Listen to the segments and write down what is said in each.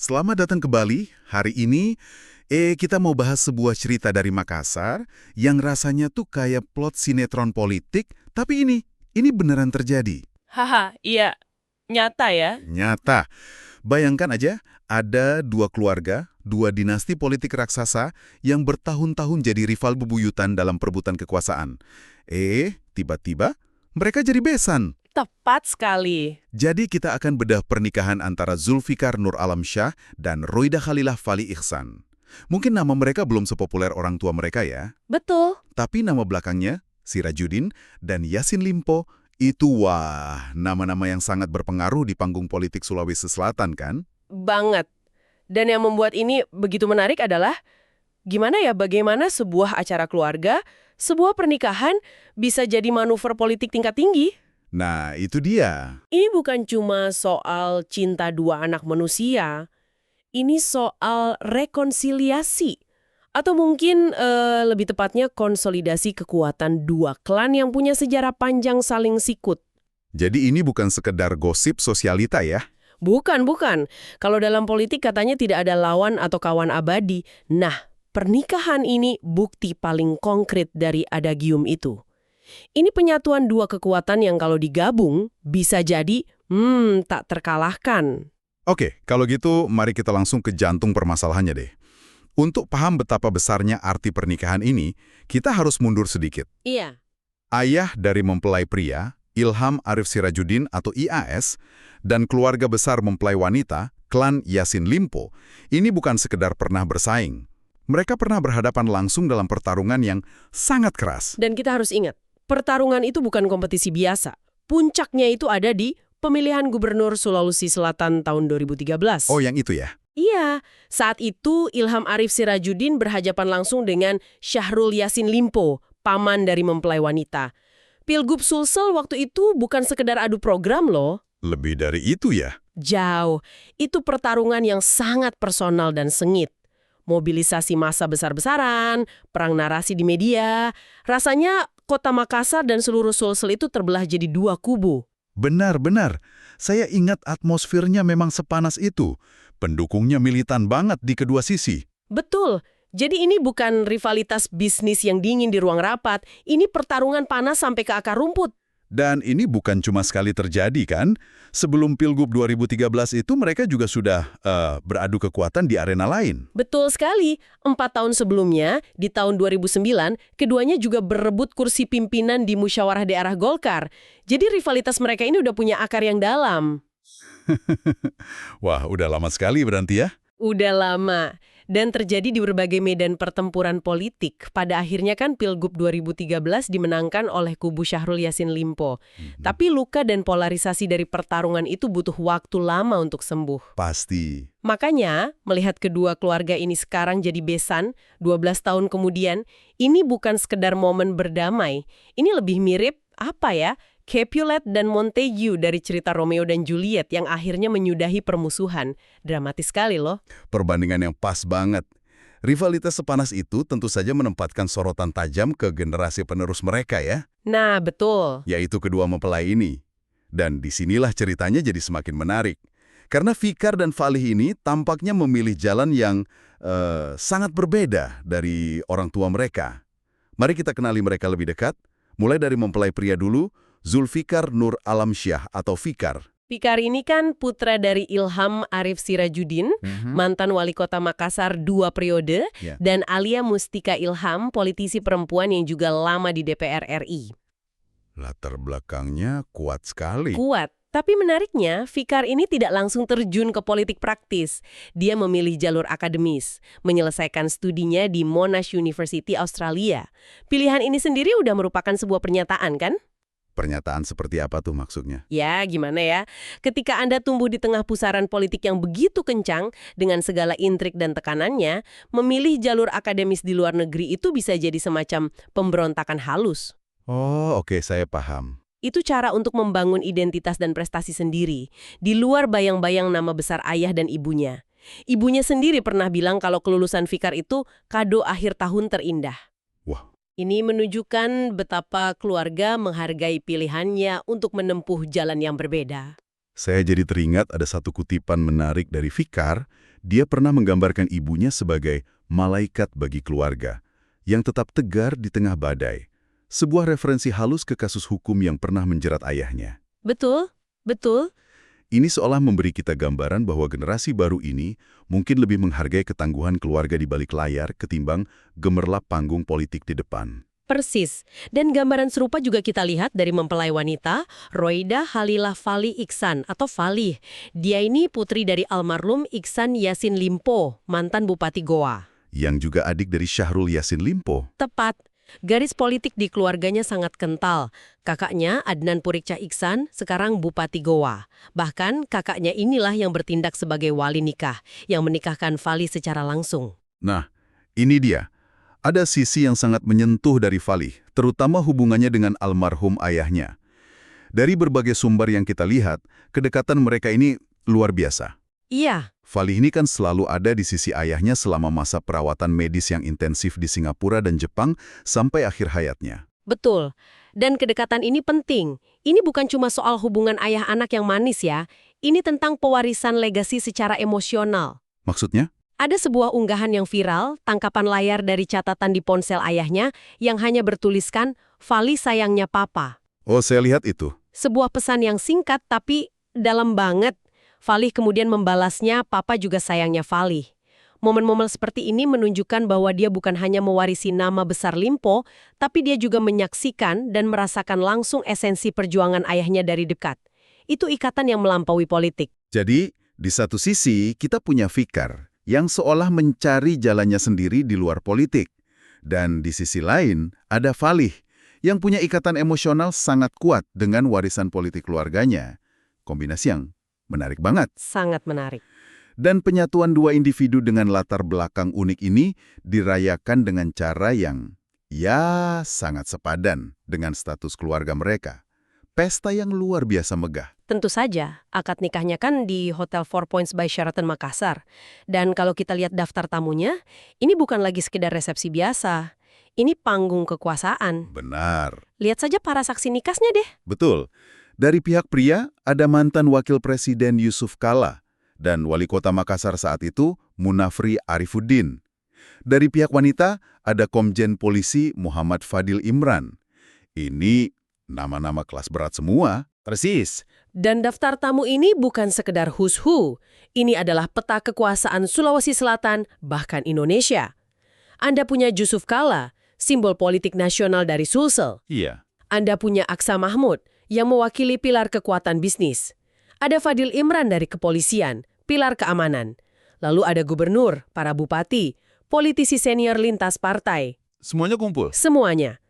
Selamat datang ke Bali. Hari ini, kita mau bahas sebuah cerita dari Makassar yang rasanya tuh kayak plot sinetron politik, tapi ini beneran terjadi. Haha, iya. Nyata ya? Nyata. Bayangkan aja, ada dua keluarga, dua dinasti politik raksasa yang bertahun-tahun jadi rival bebuyutan dalam perebutan kekuasaan. Tiba-tiba mereka jadi besan. Tepat sekali. Jadi kita akan bedah pernikahan antara Zulfikar Nur Alamsyah dan Roida Khalilah Fali Ihsan. Mungkin nama mereka belum sepopuler orang tua mereka ya, Betul. tapi nama belakangnya, Sirajuddin dan Yassin Limpo, itu nama-nama yang sangat berpengaruh di panggung politik Sulawesi Selatan kan? Banget. Dan yang membuat ini begitu menarik adalah bagaimana sebuah acara keluarga, sebuah pernikahan bisa jadi manuver politik tingkat tinggi. Nah, itu dia. Ini bukan cuma soal cinta dua anak manusia. Ini soal rekonsiliasi. Atau mungkin lebih tepatnya konsolidasi kekuatan dua klan yang punya sejarah panjang saling sikut. Jadi ini bukan sekedar gosip sosialita ya? Bukan. Kalau dalam politik katanya tidak ada lawan atau kawan abadi. Nah, pernikahan ini bukti paling konkret dari adagium itu. Ini penyatuan dua kekuatan yang kalau digabung bisa jadi, tak terkalahkan. Oke, kalau gitu mari kita langsung ke jantung permasalahannya deh. Untuk paham betapa besarnya arti pernikahan ini, kita harus mundur sedikit. Iya. Ayah dari mempelai pria, Ilham Arif Sirajuddin atau IAS, dan keluarga besar mempelai wanita, klan Yassin Limpo, ini bukan sekedar pernah bersaing. Mereka pernah berhadapan langsung dalam pertarungan yang sangat keras. Dan kita harus ingat, pertarungan itu bukan kompetisi biasa. Puncaknya itu ada di pemilihan gubernur Sulawesi Selatan tahun 2013. Oh, yang itu ya? Iya, saat itu Ilham Arif Sirajuddin berhadapan langsung dengan Syahrul Yassin Limpo, paman dari mempelai wanita. Pilgub Sulsel waktu itu bukan sekedar adu program loh. Lebih dari itu ya? Jauh. Itu pertarungan yang sangat personal dan sengit. Mobilisasi massa besar-besaran, perang narasi di media. Rasanya kota Makassar dan seluruh Sulsel itu terbelah jadi dua kubu. Benar. Saya ingat atmosfernya memang sepanas itu. Pendukungnya militan banget di kedua sisi. Betul. Jadi ini bukan rivalitas bisnis yang dingin di ruang rapat. Ini pertarungan panas sampai ke akar rumput. Dan ini bukan cuma sekali terjadi kan? Sebelum Pilgub 2013 itu mereka juga sudah beradu kekuatan di arena lain. Betul sekali. 4 tahun sebelumnya, di tahun 2009, keduanya juga berebut kursi pimpinan di musyawarah daerah Golkar. Jadi rivalitas mereka ini udah punya akar yang dalam. Wah, udah lama sekali berarti ya? Udah lama. Dan terjadi di berbagai medan pertempuran politik. Pada akhirnya kan Pilgub 2013 dimenangkan oleh kubu Syahrul Yassin Limpo. Tapi luka dan polarisasi dari pertarungan itu butuh waktu lama untuk sembuh. Pasti. Makanya, melihat kedua keluarga ini sekarang jadi besan, 12 tahun kemudian, ini bukan sekedar momen berdamai. Ini lebih mirip, Capulet dan Montague dari cerita Romeo dan Juliet yang akhirnya menyudahi permusuhan. Dramatis sekali loh. Perbandingan yang pas banget. Rivalitas sepanas itu tentu saja menempatkan sorotan tajam ke generasi penerus mereka ya. Nah, betul. Yaitu kedua mempelai ini. Dan disinilah ceritanya jadi semakin menarik. Karena Fikar dan Falih ini tampaknya memilih jalan yang sangat berbeda dari orang tua mereka. Mari kita kenali mereka lebih dekat. Mulai dari mempelai pria dulu, Zulfikar Nur Alamsyah atau Fikar. Fikar ini kan putra dari Ilham Arif Sirajuddin, mantan wali kota Makassar 2 periode, dan Alia Mustika Ilham, politisi perempuan yang juga lama di DPR RI. Latar belakangnya kuat sekali. Kuat. Tapi menariknya, Fikar ini tidak langsung terjun ke politik praktis. Dia memilih jalur akademis, menyelesaikan studinya di Monash University Australia. Pilihan ini sendiri udah merupakan sebuah pernyataan kan? Pernyataan seperti apa tuh maksudnya? Ya, gimana ya? Ketika Anda tumbuh di tengah pusaran politik yang begitu kencang, dengan segala intrik dan tekanannya, memilih jalur akademis di luar negeri itu bisa jadi semacam pemberontakan halus. Oh, oke, saya paham. Itu cara untuk membangun identitas dan prestasi sendiri, di luar bayang-bayang nama besar ayah dan ibunya. Ibunya sendiri pernah bilang kalau kelulusan Fikar itu kado akhir tahun terindah. Wah. Ini menunjukkan betapa keluarga menghargai pilihannya untuk menempuh jalan yang berbeda. Saya jadi teringat ada satu kutipan menarik dari Fikar. Dia pernah menggambarkan ibunya sebagai malaikat bagi keluarga, yang tetap tegar di tengah badai. Sebuah referensi halus ke kasus hukum yang pernah menjerat ayahnya. Betul, betul. Ini seolah memberi kita gambaran bahwa generasi baru ini mungkin lebih menghargai ketangguhan keluarga di balik layar ketimbang gemerlap panggung politik di depan. Persis. Dan gambaran serupa juga kita lihat dari mempelai wanita, Roida Halilah Fali Iksan atau Falih. Dia ini putri dari almarhum Iksan Yasin Limpo, mantan Bupati Goa. Yang juga adik dari Syahrul Yassin Limpo. Tepat. Garis politik di keluarganya sangat kental. Kakaknya, Adnan Purikcha Iksan, sekarang Bupati Goa. Bahkan kakaknya inilah yang bertindak sebagai wali nikah, yang menikahkan Fali secara langsung. Nah, ini dia. Ada sisi yang sangat menyentuh dari Falih, terutama hubungannya dengan almarhum ayahnya. Dari berbagai sumber yang kita lihat, kedekatan mereka ini luar biasa. Iya, Falih ini kan selalu ada di sisi ayahnya selama masa perawatan medis yang intensif di Singapura dan Jepang sampai akhir hayatnya. betul. Dan kedekatan ini penting. Ini bukan cuma soal hubungan ayah anak yang manis ya. Ini tentang pewarisan legasi secara emosional. Maksudnya? Ada sebuah unggahan yang viral, tangkapan layar dari catatan di ponsel ayahnya yang hanya bertuliskan, Fali sayangnya papa. Oh, saya lihat itu. Sebuah pesan yang singkat tapi dalam banget. Falih kemudian membalasnya, papa juga sayangnya Falih. Momen-momen seperti ini menunjukkan bahwa dia bukan hanya mewarisi nama besar Limpo, tapi dia juga menyaksikan dan merasakan langsung esensi perjuangan ayahnya dari dekat. Itu ikatan yang melampaui politik. Jadi, di satu sisi kita punya Fikar yang seolah mencari jalannya sendiri di luar politik. Dan di sisi lain ada Falih yang punya ikatan emosional sangat kuat dengan warisan politik keluarganya. Kombinasi yang menarik banget. Sangat menarik. Dan penyatuan dua individu dengan latar belakang unik ini dirayakan dengan cara yang, ya, sangat sepadan dengan status keluarga mereka. Pesta yang luar biasa megah. Tentu saja, akad nikahnya kan di Hotel Four Points by Sheraton Makassar. Dan kalau kita lihat daftar tamunya, ini bukan lagi sekedar resepsi biasa. Ini panggung kekuasaan. Benar. Lihat saja para saksi nikahnya deh. Betul. Dari pihak pria, ada mantan Wakil Presiden Yusuf Kala dan Wali Kota Makassar saat itu, Munafri Arifuddin. Dari pihak wanita, ada Komjen Polisi Muhammad Fadil Imran. Ini nama-nama kelas berat semua. Persis. Dan daftar tamu ini bukan sekedar who's who. Ini adalah peta kekuasaan Sulawesi Selatan, bahkan Indonesia. Anda punya Yusuf Kala, simbol politik nasional dari Sulsel. Iya. Anda punya Aksa Mahmud, yang mewakili pilar kekuatan bisnis. Ada Fadil Imran dari kepolisian, pilar keamanan. Lalu ada gubernur, para bupati, politisi senior lintas partai. Semuanya kumpul. Semuanya.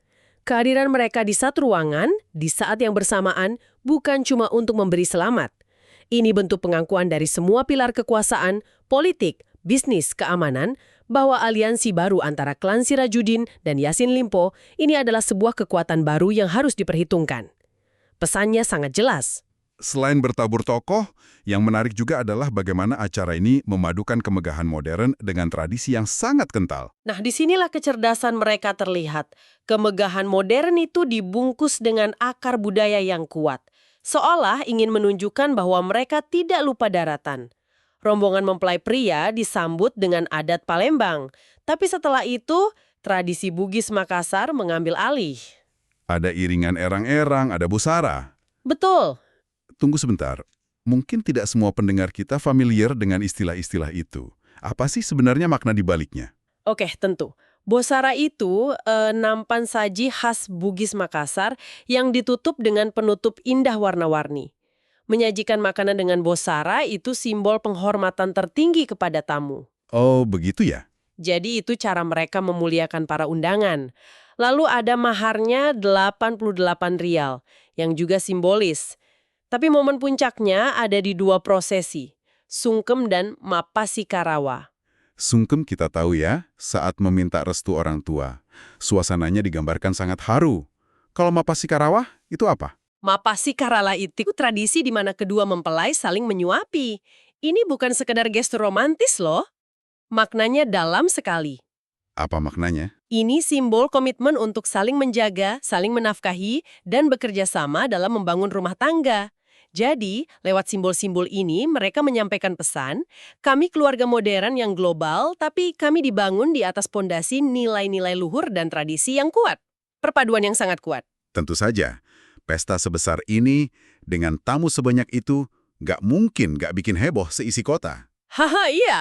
Kehadiran mereka di satu ruangan, di saat yang bersamaan, bukan cuma untuk memberi selamat. Ini bentuk pengakuan dari semua pilar kekuasaan, politik, bisnis, keamanan, bahwa aliansi baru antara klan Sirajudin dan Yasin Limpo ini adalah sebuah kekuatan baru yang harus diperhitungkan. Pesannya sangat jelas. Selain bertabur tokoh, yang menarik juga adalah bagaimana acara ini memadukan kemegahan modern dengan tradisi yang sangat kental. Nah, disinilah kecerdasan mereka terlihat. Kemegahan modern itu dibungkus dengan akar budaya yang kuat. Seolah ingin menunjukkan bahwa mereka tidak lupa daratan. Rombongan mempelai pria disambut dengan adat Palembang. Tapi setelah itu, tradisi Bugis Makassar mengambil alih. Ada iringan erang-erang, ada busara. Betul. Tunggu sebentar, mungkin tidak semua pendengar kita familiar dengan istilah-istilah itu. Apa sih sebenarnya makna di baliknya? Oke, tentu. Bosara itu nampan saji khas Bugis Makassar yang ditutup dengan penutup indah warna-warni. Menyajikan makanan dengan bosara itu simbol penghormatan tertinggi kepada tamu. Oh, begitu ya? Jadi itu cara mereka memuliakan para undangan. Lalu ada maharnya 88 rial, yang juga simbolis. Tapi momen puncaknya ada di dua prosesi, Sungkem dan Mapasi Karawa. Sungkem kita tahu ya, saat meminta restu orang tua. Suasananya digambarkan sangat haru. Kalau Mapasi Karawah, itu apa? Mapasi Karala itu tradisi di mana kedua mempelai saling menyuapi. Ini bukan sekedar gestur romantis loh. Maknanya dalam sekali. Apa maknanya? Ini simbol komitmen untuk saling menjaga, saling menafkahi, dan bekerja sama dalam membangun rumah tangga. Jadi, lewat simbol-simbol ini, mereka menyampaikan pesan, kami keluarga modern yang global, tapi kami dibangun di atas pondasi nilai-nilai luhur dan tradisi yang kuat. Perpaduan yang sangat kuat. Tentu saja, pesta sebesar ini, dengan tamu sebanyak itu, nggak mungkin nggak bikin heboh seisi kota. Haha, iya.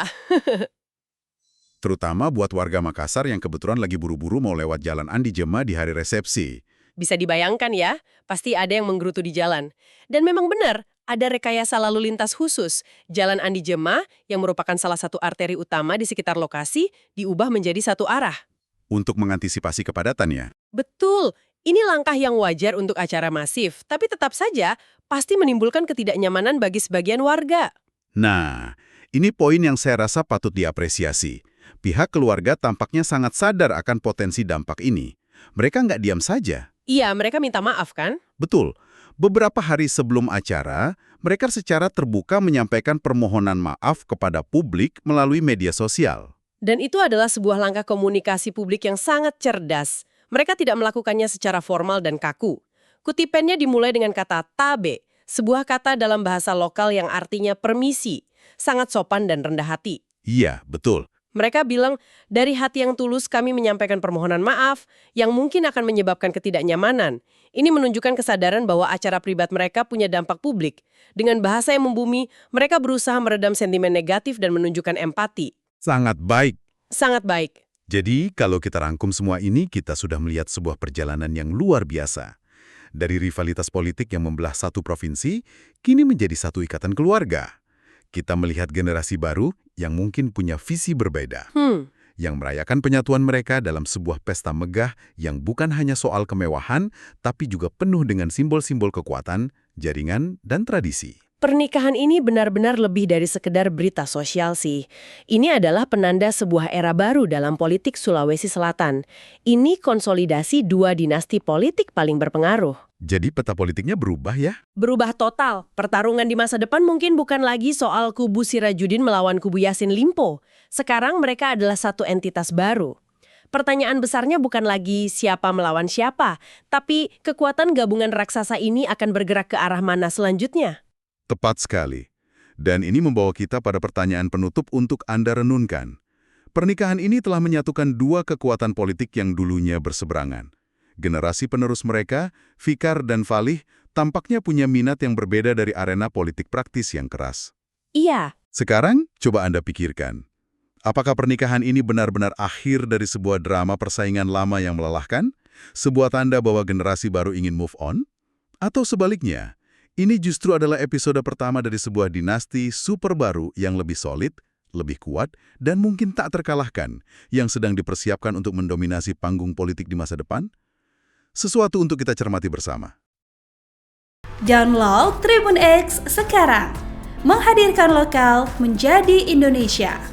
Terutama buat warga Makassar yang kebetulan lagi buru-buru mau lewat Jalan Andi Jema di hari resepsi. Bisa dibayangkan ya, pasti ada yang menggerutu di jalan. Dan memang benar, ada rekayasa lalu lintas khusus. Jalan Andi Jema, yang merupakan salah satu arteri utama di sekitar lokasi, diubah menjadi satu arah. Untuk mengantisipasi kepadatan ya? Betul, ini langkah yang wajar untuk acara masif, tapi tetap saja pasti menimbulkan ketidaknyamanan bagi sebagian warga. Nah, ini poin yang saya rasa patut diapresiasi. Pihak keluarga tampaknya sangat sadar akan potensi dampak ini. Mereka nggak diam saja. Iya, mereka minta maaf kan? Betul. Beberapa hari sebelum acara, mereka secara terbuka menyampaikan permohonan maaf kepada publik melalui media sosial. Dan itu adalah sebuah langkah komunikasi publik yang sangat cerdas. Mereka tidak melakukannya secara formal dan kaku. Kutipannya dimulai dengan kata tabe, sebuah kata dalam bahasa lokal yang artinya permisi, sangat sopan dan rendah hati. Iya, betul. Mereka bilang, dari hati yang tulus kami menyampaikan permohonan maaf yang mungkin akan menyebabkan ketidaknyamanan. Ini menunjukkan kesadaran bahwa acara privat mereka punya dampak publik. Dengan bahasa yang membumi, mereka berusaha meredam sentimen negatif dan menunjukkan empati. Sangat baik. Sangat baik. Jadi, kalau kita rangkum semua ini, kita sudah melihat sebuah perjalanan yang luar biasa. Dari rivalitas politik yang membelah satu provinsi, kini menjadi satu ikatan keluarga. Kita melihat generasi baru yang mungkin punya visi berbeda, yang merayakan penyatuan mereka dalam sebuah pesta megah yang bukan hanya soal kemewahan, tapi juga penuh dengan simbol-simbol kekuatan, jaringan, dan tradisi. Pernikahan ini benar-benar lebih dari sekedar berita sosial sih. Ini adalah penanda sebuah era baru dalam politik Sulawesi Selatan. Ini konsolidasi dua dinasti politik paling berpengaruh. Jadi peta politiknya berubah ya? Berubah total. Pertarungan di masa depan mungkin bukan lagi soal kubu Sirajudin melawan kubu Yassin Limpo. Sekarang mereka adalah satu entitas baru. Pertanyaan besarnya bukan lagi siapa melawan siapa, tapi kekuatan gabungan raksasa ini akan bergerak ke arah mana selanjutnya? Tepat sekali. Dan ini membawa kita pada pertanyaan penutup untuk Anda renungkan. Pernikahan ini telah menyatukan dua kekuatan politik yang dulunya berseberangan. Generasi penerus mereka, Fikar dan Falih, tampaknya punya minat yang berbeda dari arena politik praktis yang keras. Iya. Sekarang, coba Anda pikirkan. Apakah pernikahan ini benar-benar akhir dari sebuah drama persaingan lama yang melelahkan? Sebuah tanda bahwa generasi baru ingin move on? Atau sebaliknya, ini justru adalah episode pertama dari sebuah dinasti super baru yang lebih solid, lebih kuat, dan mungkin tak terkalahkan, yang sedang dipersiapkan untuk mendominasi panggung politik di masa depan? Sesuatu untuk kita cermati bersama. Download Tribun X sekarang, menghadirkan lokal menjadi Indonesia.